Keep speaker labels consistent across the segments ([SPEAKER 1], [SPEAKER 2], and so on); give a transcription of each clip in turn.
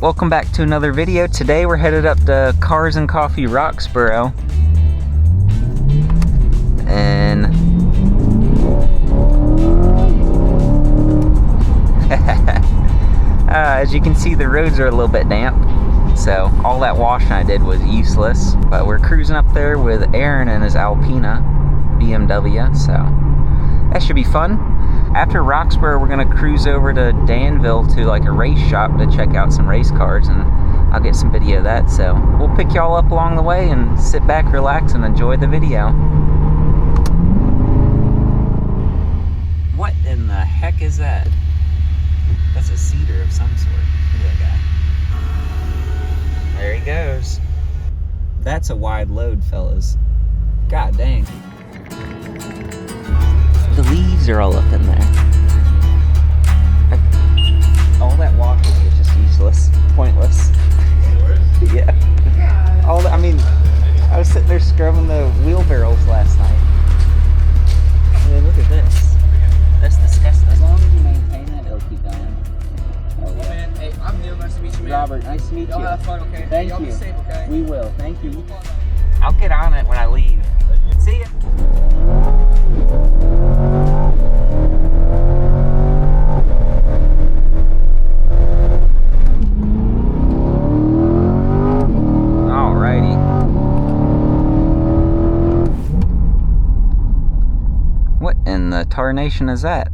[SPEAKER 1] welcome back to another video. Today we're headed up to Cars and Coffee Roxboro. And as you can see, the roads are a little bit damp. So all that washing I did was useless. But we're cruising up there with Aaron and his Alpina BMW. So that should be fun. After Roxboro, we're gonna cruise over to Danville to like a race shop to check out some race cars, and I'll get some video of that. So we'll pick y'all up along the way and sit back, relax, and enjoy the video. What in the heck is that? That's a cedar of some sort. Look at that guy. There he goes. That's a wide load, fellas. God dang. The leaves are all up in there. All that walking is just useless, pointless. Yeah. All that, I mean, I was sitting there scrubbing the wheelbarrows last night. And then look at this. That's disgusting. As long as you maintain it, it'll keep going. Oh, yeah. Man, hey, I'm Neil. Nice to meet you, man. Robert, nice to meet you. Y'all have fun, okay? Thank you. Be safe, okay? We will. Thank you. I'll get on it when I leave. See ya. What in the tarnation is that?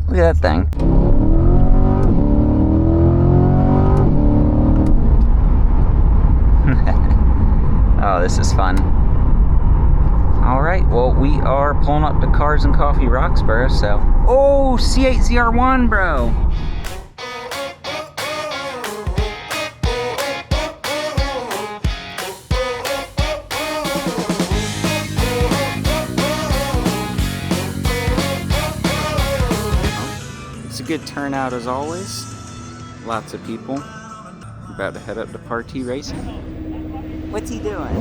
[SPEAKER 1] Look at that thing. Oh, this is fun. Alright, well, we are pulling up to Cars and Coffee Roxboro, so... Oh, C8ZR1, bro! It's a good turnout as always. Lots of people. We're about to head up to Partee Racing. What's he doing?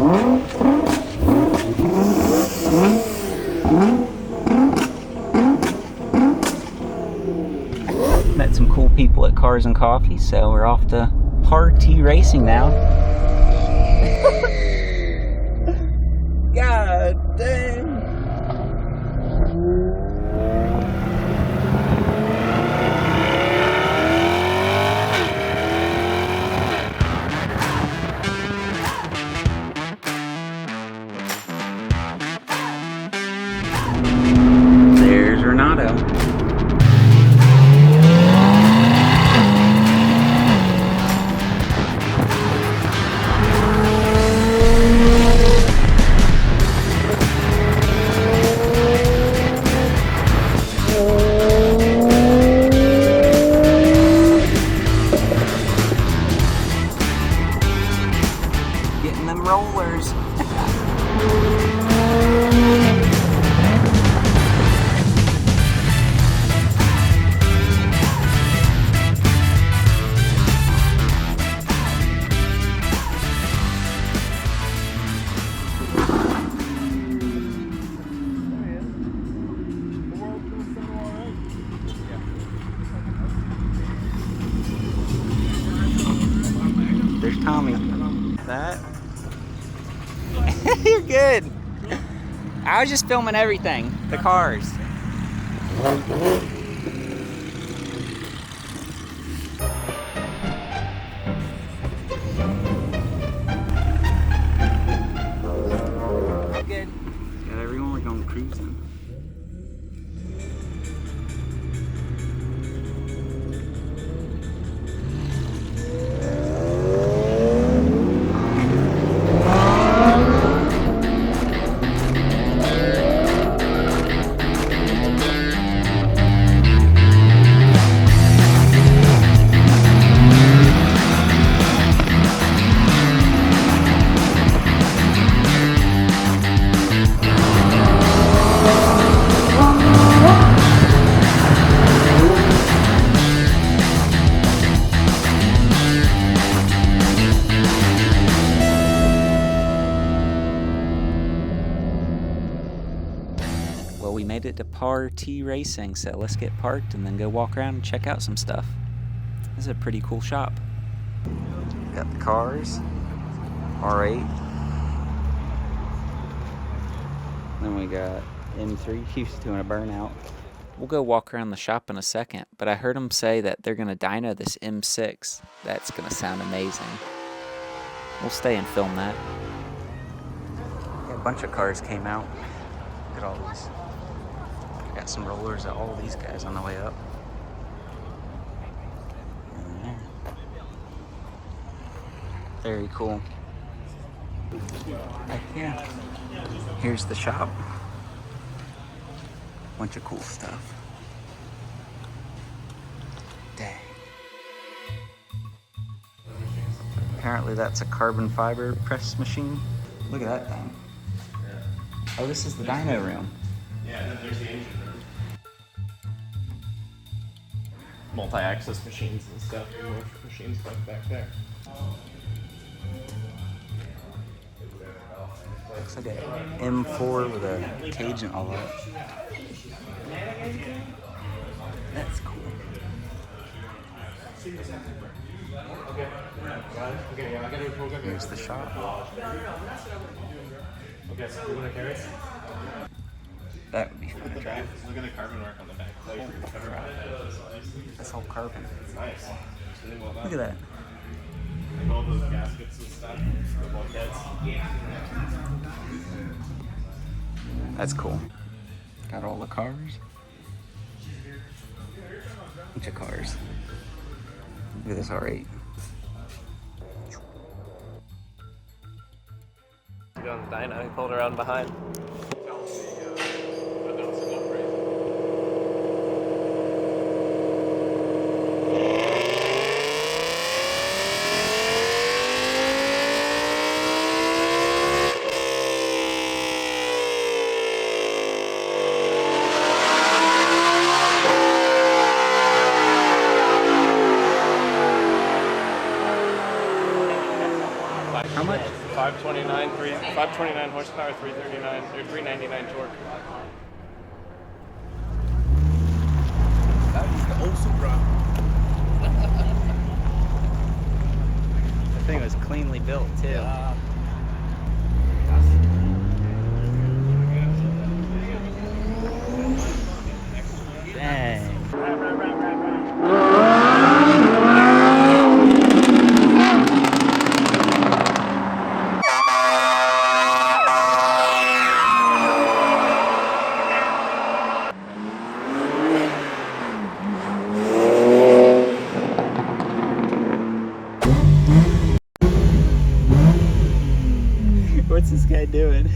[SPEAKER 1] Met some cool people at Cars and Coffee, so we're off to Partee Racing now. God dang. Getting them rollers. There's Tommy. That. You're good. I was just filming everything. The cars. Good. Got everyone, we're going cruising. Well, we made it to Partee Racing, so let's get parked and then go walk around and check out some stuff. This is a pretty cool shop. Got the cars. R8. Then we got M3. He's doing a burnout. We'll go walk around the shop in a second, but I heard them say that they're going to dyno this M6. That's going to sound amazing. We'll stay and film that. Yeah, a bunch of cars came out. Look at all these. Got some rollers at all these guys on the way up. And there. Very cool. Heck yeah. Here's the shop. Bunch of cool stuff. Dang. Apparently that's a carbon fiber press machine. Look at that thing. Oh, this is the dyno room.
[SPEAKER 2] Yeah, and then there's the engine room. Multi-axis machines and stuff. More machines back there.
[SPEAKER 1] Looks like an M4 with a cage and all that. That's cool. Here's the shop.
[SPEAKER 2] Okay, so you want to carry?
[SPEAKER 1] That would be fun to drive.
[SPEAKER 2] Look at the carbon work on the back.
[SPEAKER 1] That's all carbon.
[SPEAKER 2] Nice.
[SPEAKER 1] Look at that.
[SPEAKER 2] Like all those gaskets and stuff. The bulkheads.
[SPEAKER 1] That's cool. Got all the cars. Bunch of cars. Look at this R8.
[SPEAKER 2] On the dyno, he pulled around behind.
[SPEAKER 1] How much?
[SPEAKER 2] 529 horsepower, 339 or 399 torque.
[SPEAKER 3] That was the old Supra.
[SPEAKER 1] The thing was cleanly built too. Dang. What's this guy doing?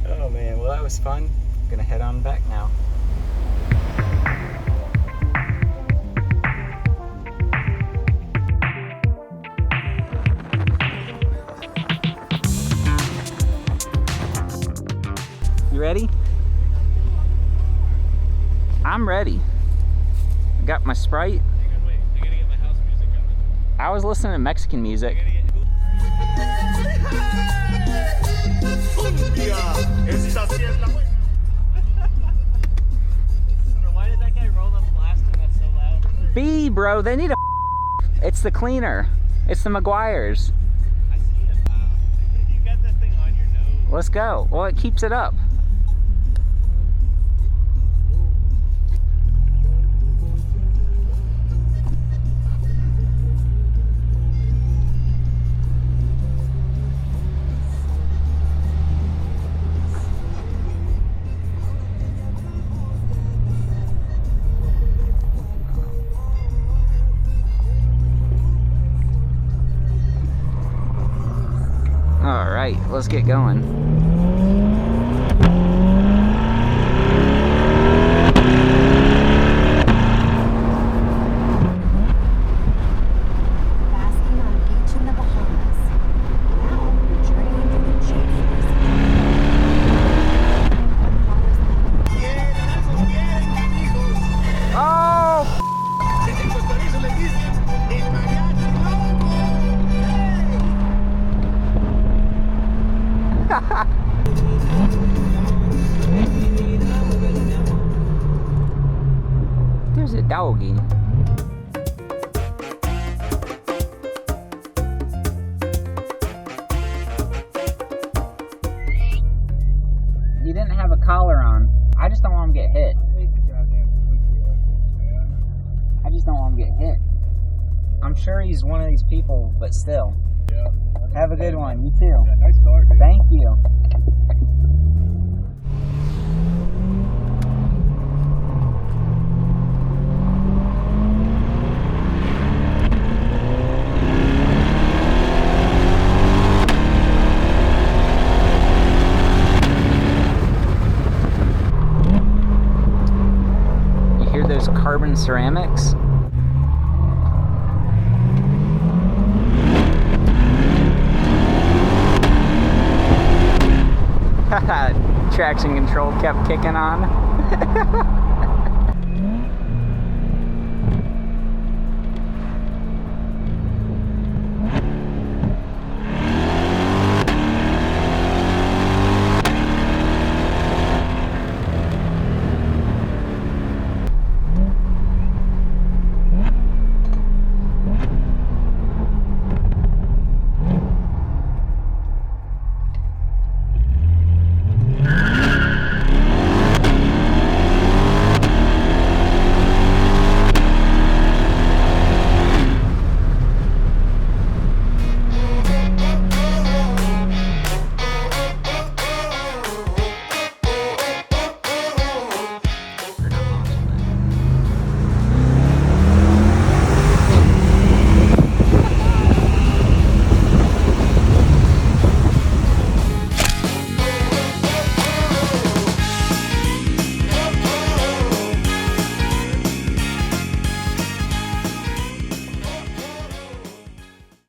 [SPEAKER 1] Oh man, well that was fun. I'm gonna head on back now. You ready? I'm ready. I got my Sprite.
[SPEAKER 2] Hang on, wait. I gotta get my house music going.
[SPEAKER 1] I was listening to Mexican music.
[SPEAKER 2] Why did that guy roll up blasting that so loud?
[SPEAKER 1] B, bro, they need a. It's the cleaner. It's the McGuire's.
[SPEAKER 2] I see it. You got that thing on your nose.
[SPEAKER 1] Let's go. Well, it keeps it up. All right, let's get going.
[SPEAKER 4] Basking on a beach in the Bahamas. Now we're journeying to the Chase.
[SPEAKER 1] Oh! There's a doggy. collar on. I just don't want him to get hit.
[SPEAKER 3] I hate the goddamn country like this, man.
[SPEAKER 1] I just don't want him to get hit. I'm sure he's one of these people, but still.
[SPEAKER 3] Yeah.
[SPEAKER 1] Have a good one. You too.
[SPEAKER 3] Yeah, nice car, dude.
[SPEAKER 1] Thank you. You hear those carbon ceramics? Traction control kept kicking on.